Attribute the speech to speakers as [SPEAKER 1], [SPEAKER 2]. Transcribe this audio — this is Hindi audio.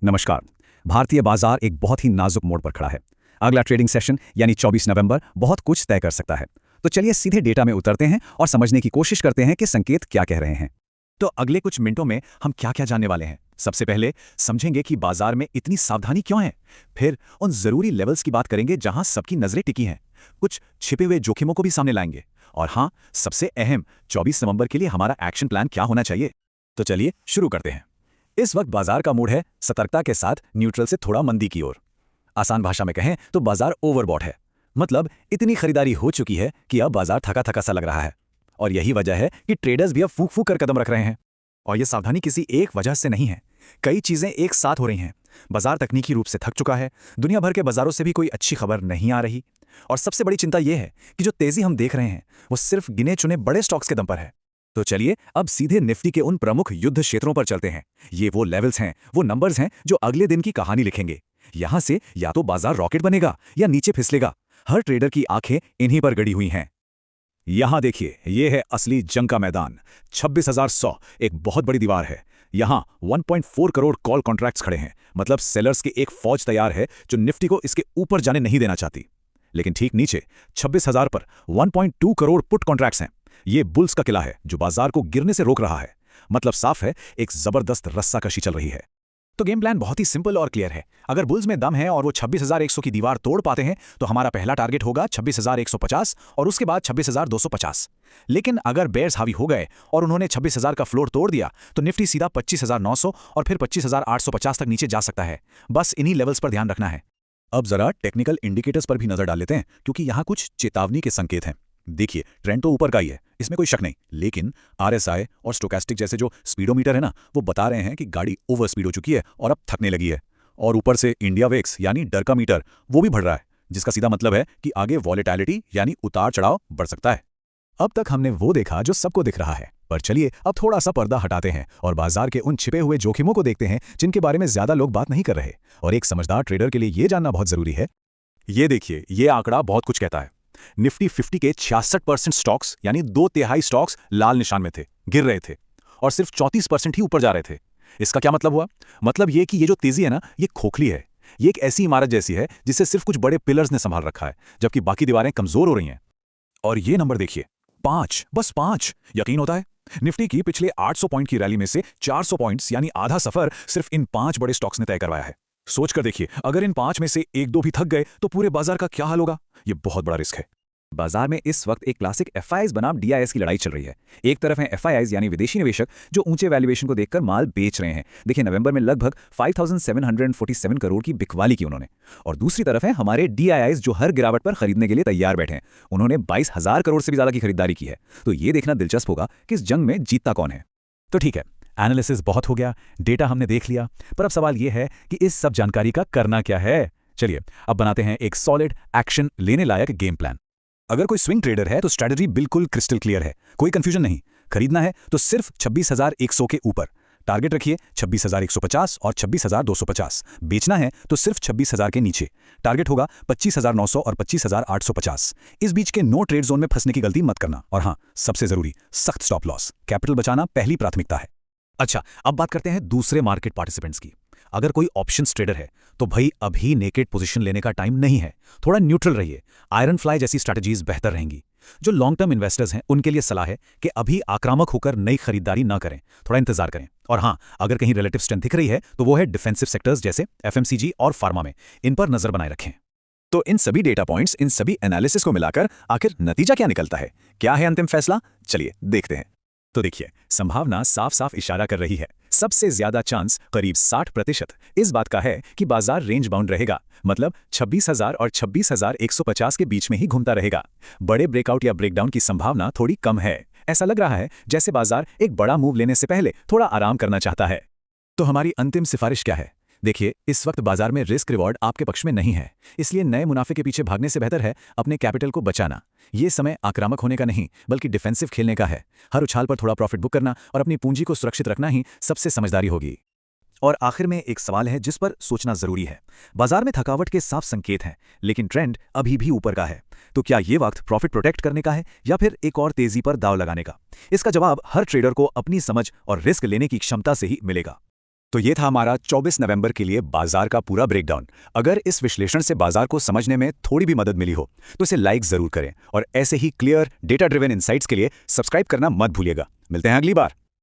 [SPEAKER 1] नमस्कार। भारतीय बाजार एक बहुत ही नाजुक मोड़ पर खड़ा है। अगला ट्रेडिंग सेशन यानी 24 नवंबर बहुत कुछ तय कर सकता है। तो चलिए सीधे डेटा में उतरते हैं और समझने की कोशिश करते हैं कि संकेत क्या कह रहे हैं। तो अगले कुछ मिनटों में हम क्या क्या जानने वाले हैं। सबसे पहले समझेंगे कि बाजार में इतनी सावधानी क्यों है। फिर उन जरूरी लेवल्स की बात करेंगे जहां सबकी नजरें टिकी हैं। कुछ छिपे हुए जोखिमों को भी सामने लाएंगे। और हाँ, सबसे अहम 24 नवंबर के लिए हमारा एक्शन प्लान क्या होना चाहिए। तो चलिए शुरू करते हैं। इस वक्त बाजार का मूड है सतर्कता के साथ न्यूट्रल से थोड़ा मंदी की ओर। आसान भाषा में कहें तो बाजार ओवरबॉट है। मतलब इतनी खरीदारी हो चुकी है कि अब बाजार थका थका सा लग रहा है। और यही वजह है कि ट्रेडर्स भी अब फूंक फूंक कर कदम रख रहे हैं। और यह सावधानी किसी एक वजह से नहीं है, कई चीजें एक साथ हो रही हैं। बाजार तकनीकी रूप से थक चुका है, दुनिया भर के बाजारों से भी कोई अच्छी खबर नहीं आ रही। और सबसे बड़ी चिंता यह है कि जो तेजी हम देख रहे हैं वो सिर्फ गिने चुने बड़े स्टॉक्स के दम पर है। तो चलिए अब सीधे निफ्टी के उन प्रमुख युद्ध क्षेत्रों पर चलते हैं। ये वो लेवल्स हैं, वो नंबर्स हैं जो अगले दिन की कहानी लिखेंगे। यहां से या तो बाजार रॉकेट बनेगा या नीचे फिसलेगा। हर ट्रेडर की आंखें इन्हीं पर गड़ी हुई हैं। यहां देखिए, यह है असली जंग का मैदान। 26,100 एक बहुत बड़ी दीवार है। यहां 1.4 करोड़ कॉल कॉन्ट्रैक्ट्स खड़े हैं। मतलब सेलर्स की एक फौज तैयार है जो निफ्टी को इसके ऊपर जाने नहीं देना चाहती। लेकिन ठीक नीचे 26,000 पर 1.2 करोड़ पुट कॉन्ट्रैक्ट्स हैं। ये बुल्स का किला है जो बाजार को गिरने से रोक रहा है। मतलब साफ है, एक जबरदस्त रस्साकशी चल रही है। तो गेम प्लान बहुत ही सिंपल और क्लियर है। अगर बुल्स में दम है और वो 26,100 की दीवार तोड़ पाते हैं तो हमारा पहला टारगेट होगा 26,150 और उसके बाद 26,250। लेकिन अगर बेयर्स हावी हो गए और उन्होंने 26,000 का फ्लोर तोड़ दिया तो निफ्टी सीधा 25,900 और फिर 25,850 तक नीचे जा सकता है। बस इन्हीं लेवल्स पर ध्यान रखना है। अब जरा टेक्निकल इंडिकेटर्स पर भी नजर डाल लेते हैं, क्योंकि यहां कुछ चेतावनी के संकेत हैं। देखिए, ट्रेंड तो ऊपर का ही है, इसमें कोई शक नहीं। लेकिन आरएसआई और स्टोकास्टिक जैसे जो स्पीडोमीटर है ना, वो बता रहे हैं कि गाड़ी ओवर स्पीड हो चुकी है और अब थकने लगी है। और ऊपर से इंडिया वेक्स यानी डर का मीटर वो भी बढ़ रहा है, जिसका सीधा मतलब है कि आगे वॉलेटिलिटी यानी उतार चढ़ाव बढ़ सकता है। अब तक हमने वो देखा जो सबको दिख रहा है, पर चलिए अब थोड़ा सा पर्दा हटाते हैं और बाजार के उन छिपे हुए जोखिमों को देखते हैं जिनके बारे में ज्यादा लोग बात नहीं कर रहे। और एक समझदार ट्रेडर के लिए यह जानना बहुत जरूरी है। ये देखिए, ये आंकड़ा बहुत कुछ कहता है। निफ्टी 50 के 66% स्टॉक्स यानी 2/3 स्टॉक्स लाल निशान में थे, गिर रहे थे। और सिर्फ 34% ही ऊपर जा रहे थे। इसका क्या मतलब हुआ? मतलब ये कि ये जो तेजी है ना, ये खोखली है। ये एक ऐसी इमारत जैसी है जिसे सिर्फ कुछ बड़े पिलर्स ने संभाल रखा है, जबकि बाकी दीवारें कमजोर हो रही हैं। और ये नंबर देखिए, 5, बस 5। यकीन होता है? निफ्टी की पिछले 800 पॉइंट की रैली में से 400 पॉइंट्स यानी आधा सफर सिर्फ इन 5 बड़े स्टॉक्स ने तय करवाया है। सोचकर देखिए, अगर इन 5 में से 1-2 भी थक गए तो पूरे बाजार का क्या हाल होगा? ये बहुत बड़ा रिस्क है। बाजार में इस वक्त एक क्लासिक एफआईआईज बनाम डीआईएस की लड़ाई चल रही है। एक तरफ है एफआईआईज यानी विदेशी निवेशक जो ऊंचे वैल्यूएशन को देखकर माल बेच रहे हैं। देखिए, नवंबर में लगभग 5,747 करोड़ की बिकवाली की उन्होंने। और दूसरी तरफ है हमारे डीआईआईज जो हर गिरावट पर खरीदने के लिए तैयार बैठे हैं। उन्होंने 22,000 करोड़ से भी ज्यादा की खरीदारी की है। तो ये देखना दिलचस्प होगा कि इस जंग में जीतता कौन है। तो ठीक है, एनालिसिस बहुत हो गया, डेटा हमने देख लिया, पर अब सवाल यह है कि इस सब जानकारी का करना क्या है। चलिए अब बनाते हैं एक सॉलिड एक्शन लेने लायक गेम प्लान। अगर कोई स्विंग ट्रेडर है तो स्ट्रेटजी बिल्कुल क्रिस्टल क्लियर है, कोई कंफ्यूजन नहीं। खरीदना है तो सिर्फ 26,100 के ऊपर टारगेट रखिए, 26,150 और 26,250। बेचना है तो सिर्फ 26,000 के नीचे टारगेट होगा 25,900 और 25,850। इस बीच के नो ट्रेड जोन में फंसने की गलती मत करना। और हाँ, सबसे जरूरी, सख्त स्टॉप लॉस, कैपिटल बचाना पहली प्राथमिकता है। अच्छा, अब बात करते हैं दूसरे मार्केट पार्टिसिपेंट्स की। अगर कोई ऑप्शंस ट्रेडर है तो भाई अभी नेकेड पोजीशन लेने का टाइम नहीं है। थोड़ा न्यूट्रल रहिए। आयरन फ्लाई जैसी स्ट्रैटेजीज बेहतर रहेंगी। जो लॉन्ग टर्म इन्वेस्टर्स हैं उनके लिए सलाह है कि अभी आक्रामक होकर नई खरीदारी ना करें, थोड़ा इंतजार करें। और हाँ, अगर कहीं रिलेटिव स्ट्रेंथ दिख रही है तो वो है डिफेंसिव सेक्टर्स जैसे एफएमसीजी और फार्मा में। इन पर नजर बनाए रखें। तो इन सभी डेटा पॉइंट्स, इन सभी एनालिसिस को मिलाकर आखिर नतीजा क्या निकलता है? क्या है अंतिम फैसला? चलिए देखते हैं। तो देखिए, संभावना साफ साफ इशारा कर रही है। सबसे ज्यादा चांस करीब 60% इस बात का है कि बाजार रेंज बाउंड रहेगा। मतलब 26,000 और 26,150 के बीच में ही घूमता रहेगा। बड़े ब्रेकआउट या ब्रेकडाउन की संभावना थोड़ी कम है। ऐसा लग रहा है जैसे बाजार एक बड़ा मूव लेने से पहले थोड़ा आराम करना चाहता है। तो हमारी अंतिम सिफारिश क्या है? देखिए, इस वक्त बाजार में रिस्क रिवॉर्ड आपके पक्ष में नहीं है, इसलिए नए मुनाफे के पीछे भागने से बेहतर है अपने कैपिटल को बचाना। ये समय आक्रामक होने का नहीं बल्कि डिफेंसिव खेलने का है। हर उछाल पर थोड़ा प्रॉफिट बुक करना और अपनी पूंजी को सुरक्षित रखना ही सबसे समझदारी होगी। और आखिर में एक सवाल है जिस पर सोचना जरूरी है। बाजार में थकावट के साफ संकेत हैं, लेकिन ट्रेंड अभी भी ऊपर का है। तो क्या ये वक्त प्रॉफिट प्रोटेक्ट करने का है या फिर एक और तेजी पर दाव लगाने का? इसका जवाब हर ट्रेडर को अपनी समझ और रिस्क लेने की क्षमता से ही मिलेगा। तो ये था हमारा 24 नवंबर के लिए बाजार का पूरा ब्रेकडाउन। अगर इस विश्लेषण से बाजार को समझने में थोड़ी भी मदद मिली हो तो इसे लाइक जरूर करें और ऐसे ही क्लियर डेटा ड्रिवन इनसाइट्स के लिए सब्सक्राइब करना मत भूलिएगा। मिलते हैं अगली बार।